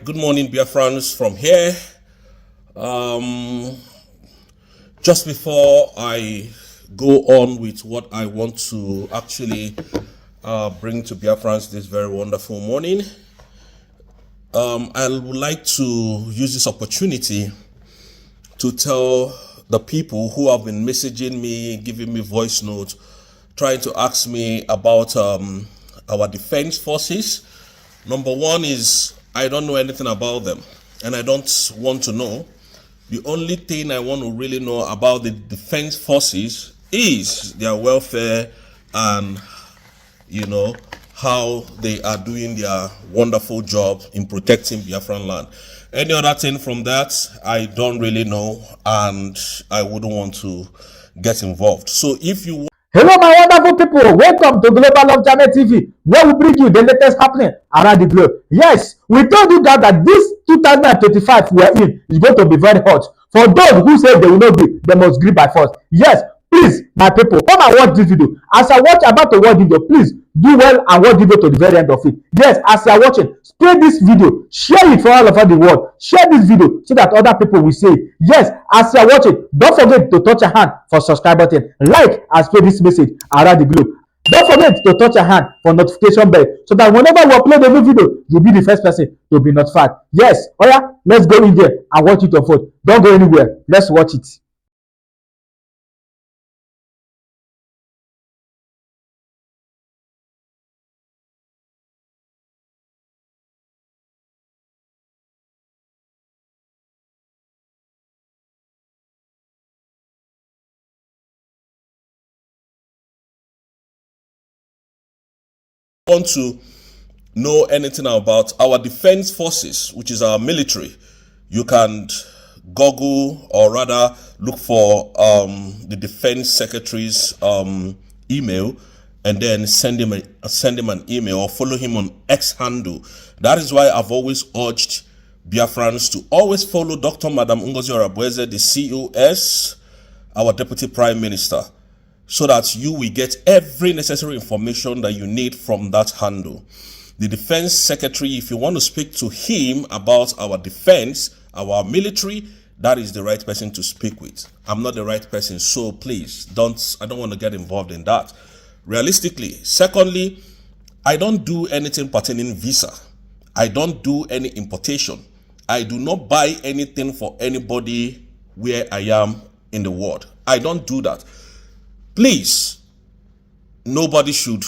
good morning, Biafrans, from here. Just before I go on with what I want to actually bring to Biafrans this very wonderful morning, I would like to use this opportunity to tell the people who have been messaging me, giving me voice notes, trying to ask me about our defense forces. Number one is I don't know anything about them, and I don't want to know. The only thing I want to really know about the defense forces is their welfare and, how they are doing their wonderful job in protecting Biafran land. Any other thing from that, I don't really know, and I wouldn't want to get involved. So if you Hello, my wonderful people. Welcome to Global Love Channel TV, where we bring you the latest happening around the globe. Yes, we told you guys that this 2025 we are in is going to be very hot. For those who say they will not agree, they must agree by force. Yes, please, my people, come and watch this video. As I watch about to watch video, please do well and watch the video to the very end of it. Yes, as you are watching, spread this video, share it for all over the world. Share this video so that other people will see it. Yes, as you are watching, don't forget to touch your hand for subscribe button, like and spread this message around the globe. Don't forget to touch your hand for notification bell so that whenever we upload a new video, you'll be the first person to be notified. Yes, oh yeah, let's go in there and watch it unfold. Don't go anywhere. Let's watch it. want to know anything about our defense forces, which is our military, you can Google or rather look for the defense secretary's email and then send him an email or follow him on X handle. That is why I've always urged Biafrans to always follow Dr. Madam Ngozi Orabueze, the COS, our Deputy Prime Minister, so that you will get every necessary information that you need from that handle. The Defense Secretary, if you want to speak to him about our defense, our military, that is the right person to speak with. I'm not the right person, so please I don't want to get involved in that. Realistically, secondly, I don't do anything pertaining visa. I don't do any importation. I do not buy anything for anybody where I am in the world. I don't do that. Please, nobody should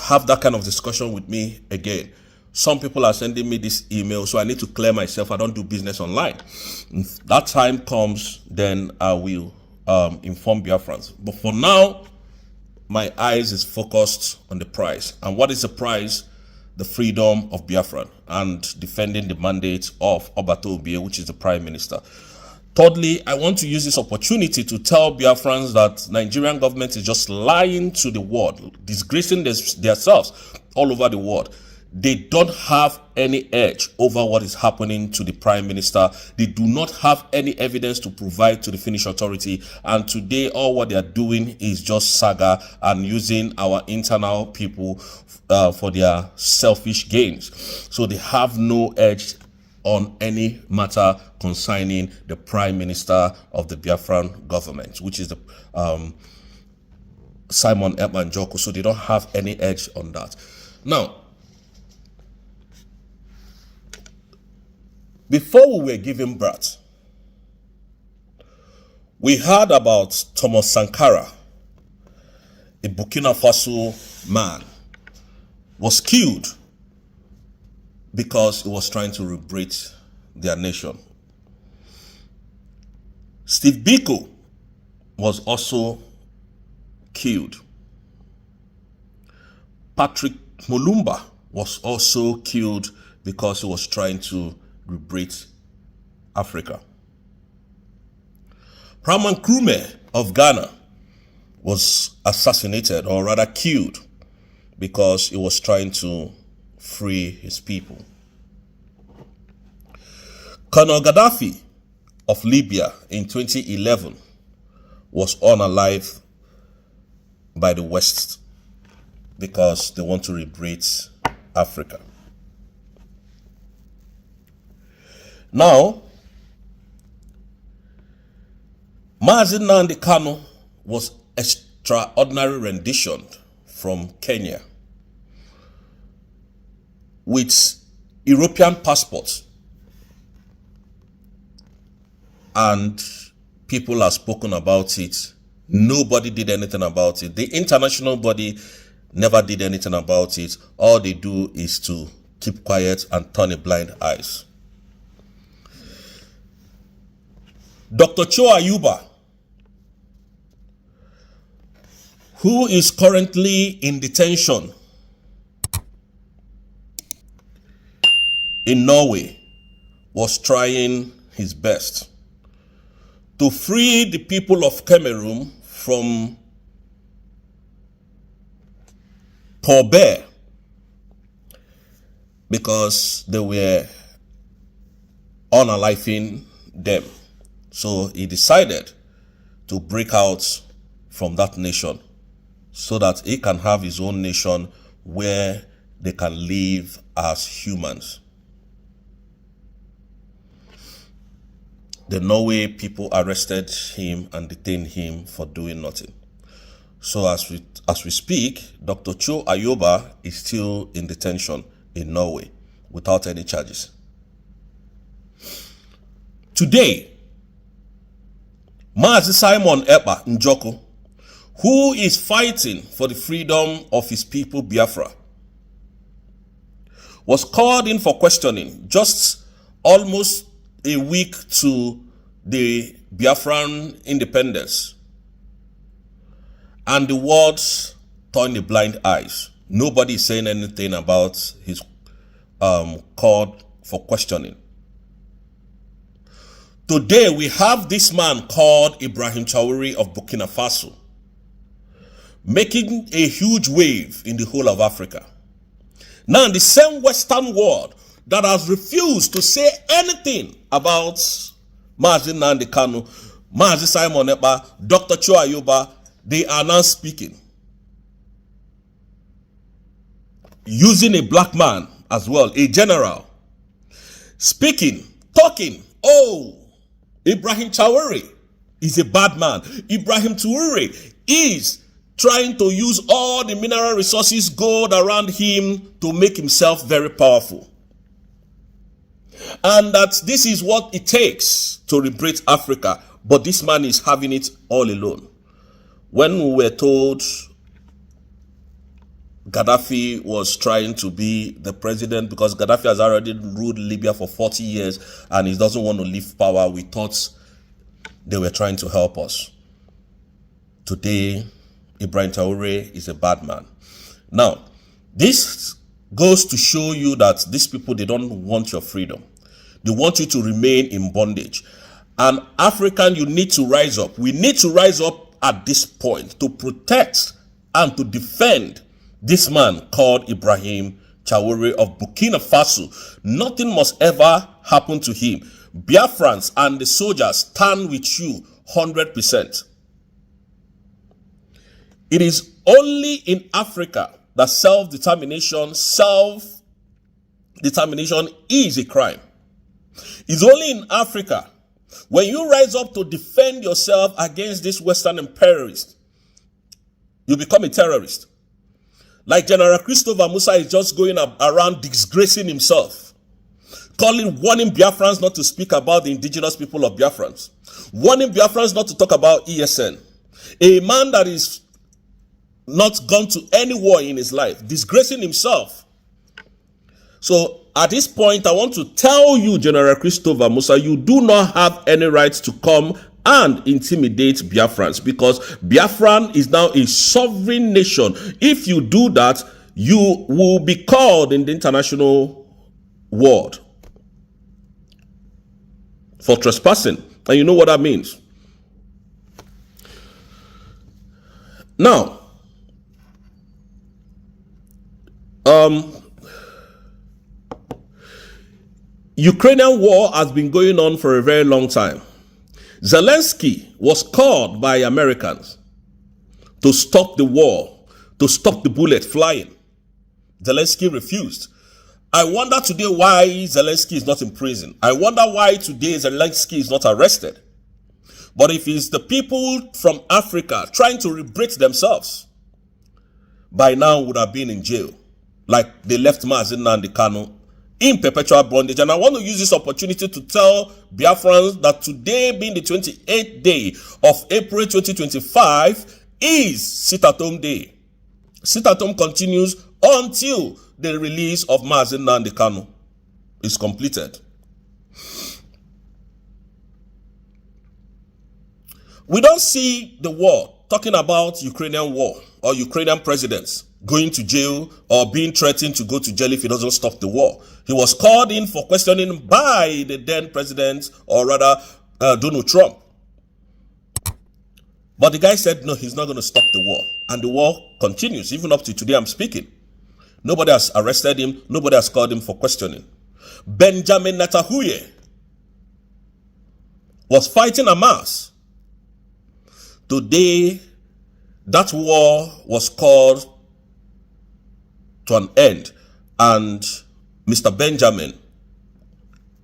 have that kind of discussion with me again. Some people are sending me this email, so I need to clear myself. I don't do business online. If that time comes, then I will inform Biafrans. But for now, my eyes is focused on the prize. And what is the prize? The freedom of Biafran and defending the mandate of Obato Obie, which is the Prime Minister. Thirdly, I want to use this opportunity to tell Biafrans that Nigerian government is just lying to the world, disgracing themselves all over the world. They don't have any edge over what is happening to the Prime Minister. They do not have any evidence to provide to the Finnish authority. And today, all what they are doing is just saga and using our internal people for their selfish gains. So they have no edge on any matter concerning the Prime Minister of the Biafran government, which is the Simon Ekpa Njoku. So they don't have any edge on that. Now, before we were given birth, we heard about Thomas Sankara, a Burkina Faso man, was killed because he was trying to liberate their nation. Steve Biko was also killed. Patrick Mulumba was also killed because he was trying to liberate Africa. Praman Nkrumah of Ghana was assassinated, or rather killed, because he was trying to free his people. Colonel Gaddafi of Libya in 2011 was unalived by the West because they want to liberate Africa. Now, Nnamdi Kanu was extraordinary rendition from Kenya with European passports, and people have spoken about it. Nobody did anything about it. The international body never did anything about it. All they do is to keep quiet and turn a blind eye. Dr. Cho Ayuba, who is currently in detention in Norway, was trying his best to free the people of Cameroon from Paul Bear because they were unaliving them. So he decided to break out from that nation so that he can have his own nation where they can live as humans. The Norway people arrested him and detained him for doing nothing. So as we speak, Dr. Cho Ayuba is still in detention in Norway without any charges. Today, Mazi Simon Ekpa Njoko, who is fighting for the freedom of his people Biafra, was called in for questioning just almost a week to the Biafran independence, and the words turned a blind eyes. Nobody is saying anything about his call for questioning. Today we have this man called Ibrahim Traoré of Burkina Faso making a huge wave in the whole of Africa. Now, the same Western world that has refused to say anything about Mazi Nnamdi Kanu, Mazi Simon Ekpa, Dr. Cho Ayuba, they are now speaking. Using a black man as well, a general. Speaking, talking. Oh, Ibrahim Traoré is a bad man. Ibrahim Traoré is trying to use all the mineral resources, gold around him to make himself very powerful. And that this is what it takes to liberate Africa. But this man is having it all alone. When we were told Gaddafi was trying to be the president because Gaddafi has already ruled Libya for 40 years and he doesn't want to leave power, we thought they were trying to help us. Today, Ibrahim Traoré is a bad man. Now, this goes to show you that these people, they don't want your freedom. They want you to remain in bondage. And African, you need to rise up. We need to rise up at this point to protect and to defend this man called Ibrahim Traoré of Burkina Faso. Nothing must ever happen to him. Biafrans and the soldiers stand with you 100%. It is only in Africa that self-determination is a crime. It's only in Africa when you rise up to defend yourself against this Western imperialist, you become a terrorist. Like General Christopher Musa is just going around disgracing himself, warning Biafrans not to speak about the indigenous people of Biafrans, warning Biafrans not to talk about ESN. A man that is not gone to any war in his life, disgracing himself. So at this point, I want to tell you, General Christopher Musa, you do not have any right to come and intimidate Biafrans because Biafran is now a sovereign nation. If you do that, you will be called in the international world for trespassing. And you know what that means. Now, Ukrainian war has been going on for a very long time. Zelensky was called by Americans to stop the war, to stop the bullet flying. Zelensky refused. I wonder today why Zelensky is not in prison. I wonder why today Zelensky is not arrested. But if it's the people from Africa trying to liberate themselves, by now would have been in jail. Like they left Nnamdi Kanu in perpetual bondage. And I want to use this opportunity to tell Biafrans that today, being the 28th day of April 2025, is sit-at-home day. Sit-at-home continues until the release of Nnamdi Kanu is completed. We don't see the war talking about Ukrainian war or Ukrainian presidents going to jail or being threatened to go to jail if he doesn't stop the war. He was called in for questioning by the then president, or rather Donald Trump. But the guy said, no, he's not going to stop the war. And the war continues, even up to today I'm speaking. Nobody has arrested him. Nobody has called him for questioning. Benjamin Netanyahu was fighting Hamas. Today, that war was called to an end, and Mr. Benjamin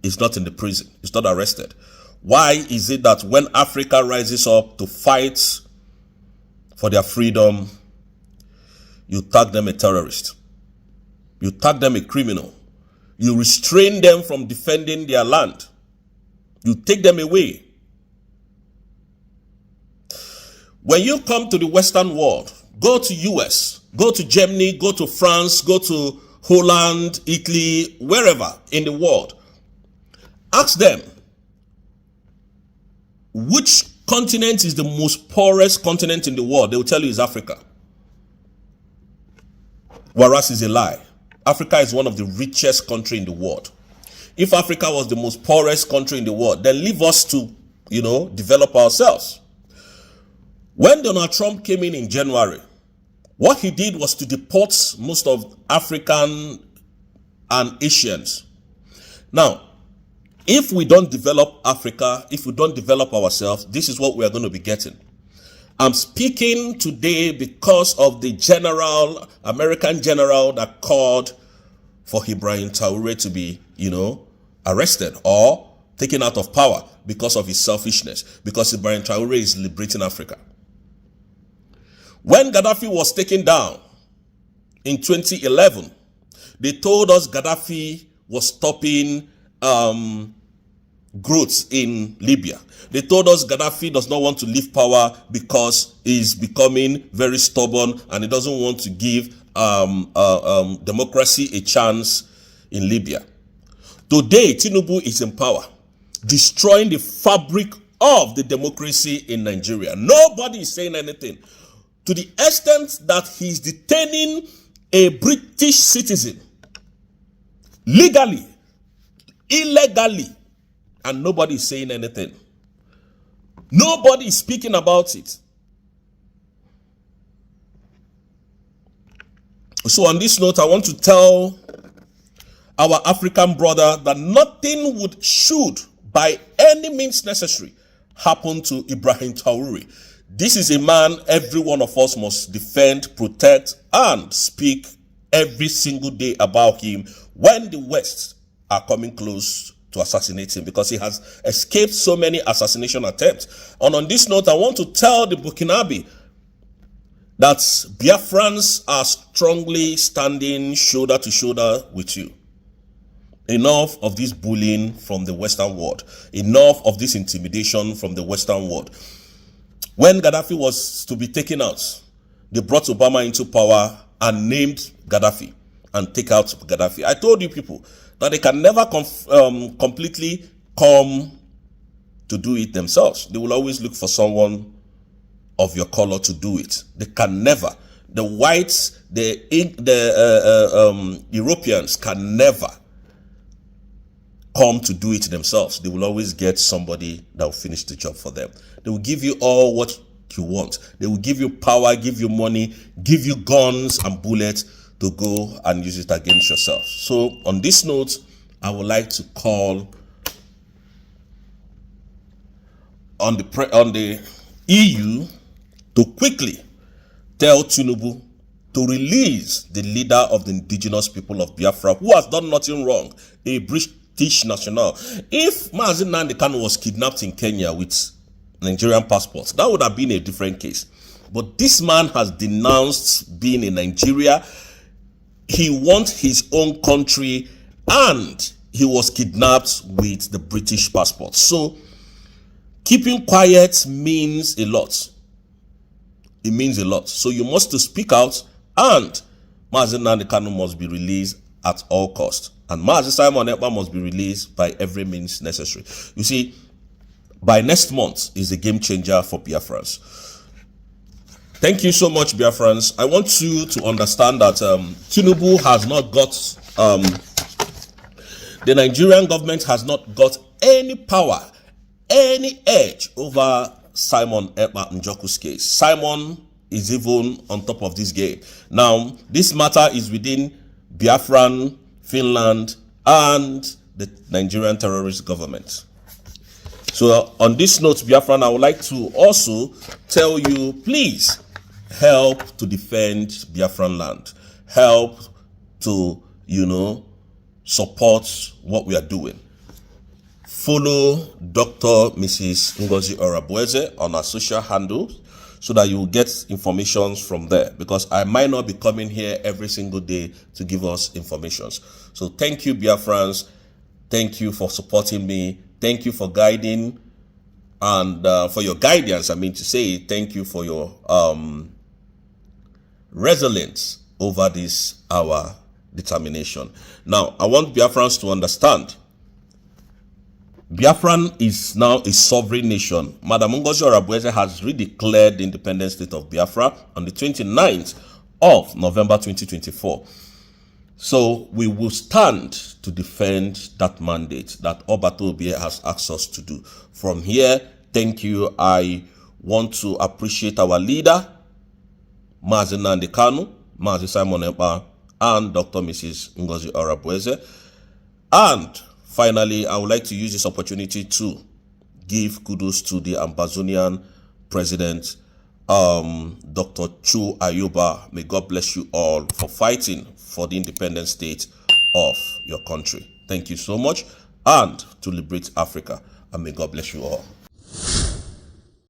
is not in the prison. He's not arrested. Why is it that when Africa rises up to fight for their freedom, you tag them a terrorist? You tag them a criminal. You restrain them from defending their land. You take them away. When you come to the Western world, go to US, go to Germany, go to France, go to Holland, Italy, wherever in the world. Ask them, which continent is the most poorest continent in the world? They will tell you it's Africa. Whereas it's a lie. Africa is one of the richest countries in the world. If Africa was the most poorest country in the world, then leave us to, develop ourselves. When Donald Trump came in January, what he did was to deport most of African and Asians. Now, if we don't develop Africa, if we don't develop ourselves, this is what we are going to be getting. I'm speaking today because of the American general that called for Ibrahim Traoré to be, arrested or taken out of power because of his selfishness, because Ibrahim Traoré is liberating Africa. When Gaddafi was taken down in 2011, they told us Gaddafi was stopping growth in Libya. They told us Gaddafi does not want to leave power because he's becoming very stubborn and he doesn't want to give democracy a chance in Libya. Today, Tinubu is in power, destroying the fabric of the democracy in Nigeria. Nobody is saying anything. To the extent that he's detaining a British citizen legally, illegally, and nobody is saying anything. Nobody is speaking about it. So on this note, I want to tell our African brother that nothing should, by any means necessary, happen to Ibrahim Traoré. This is a man every one of us must defend, protect, and speak every single day about him when the West are coming close to assassinate him, because he has escaped so many assassination attempts. And on this note, I want to tell the Burkinabe that Biafrans are strongly standing shoulder to shoulder with you. Enough of this bullying from the Western world. Enough of this intimidation from the Western world. When Gaddafi was to be taken out, they brought Obama into power and named Gaddafi and take out Gaddafi. I told you people that they can never completely come to do it themselves. They will always look for someone of your color to do it. They can never. The whites, the Europeans can never come to do it themselves. They will always get somebody that will finish the job for them. They will give you all what you want. They will give you power, give you money, give you guns and bullets to go and use it against yourself. So on this note, I would like to call on the EU to quickly tell Tinubu to release the leader of the indigenous people of Biafra, who has done nothing wrong, a British national. If Mazi Nnamdi Kanu was kidnapped in Kenya with Nigerian passports, that would have been a different case. But this man has denounced being in Nigeria. He wants his own country, and he was kidnapped with the British passport. So keeping quiet means a lot. It means a lot. So you must speak out, and Mazi Nnamdi Kanu must be released at all costs. And Mazi Simon Ekpa must be released by every means necessary. You see, by next month is a game changer for Biafrans. Thank you so much, Biafrans. I want you to understand that Tinubu has not got, the Nigerian government has not got any power, any edge over Simon Ekpa Njoku's case. Simon is even on top of this game. Now, this matter is within Biafran, Finland, and the Nigerian terrorist government. So on this note, Biafran, I would like to also tell you, please help to defend Biafran land. Help to, support what we are doing. Follow Dr. Mrs. Ngozi Orabueze on our social handles so that you will get information from there, because I might not be coming here every single day to give us information. So thank you, Biafrans. Thank you for supporting me. Thank you for guiding and for your guidance. I mean to say thank you for your resilience over this, our determination. Now, I want Biafrans to understand, Biafran is now a sovereign nation. Madam Ngozi Orabueze has redeclared the independent state of Biafra on the 29th of November 2024. So we will stand to defend that mandate that Obato Obie has asked us to do. From here, thank you. I want to appreciate our leader, Mazi Nnamdi Kanu, Mazi Simon Ekpa, and Dr. Mrs. Ngozi Orabueze. And finally, I would like to use this opportunity to give kudos to the Ambazonian president, Dr. Chu Ayuba. May God bless you all for fighting for the independent state of your country. Thank you so much, and to liberate Africa. And may God bless you all.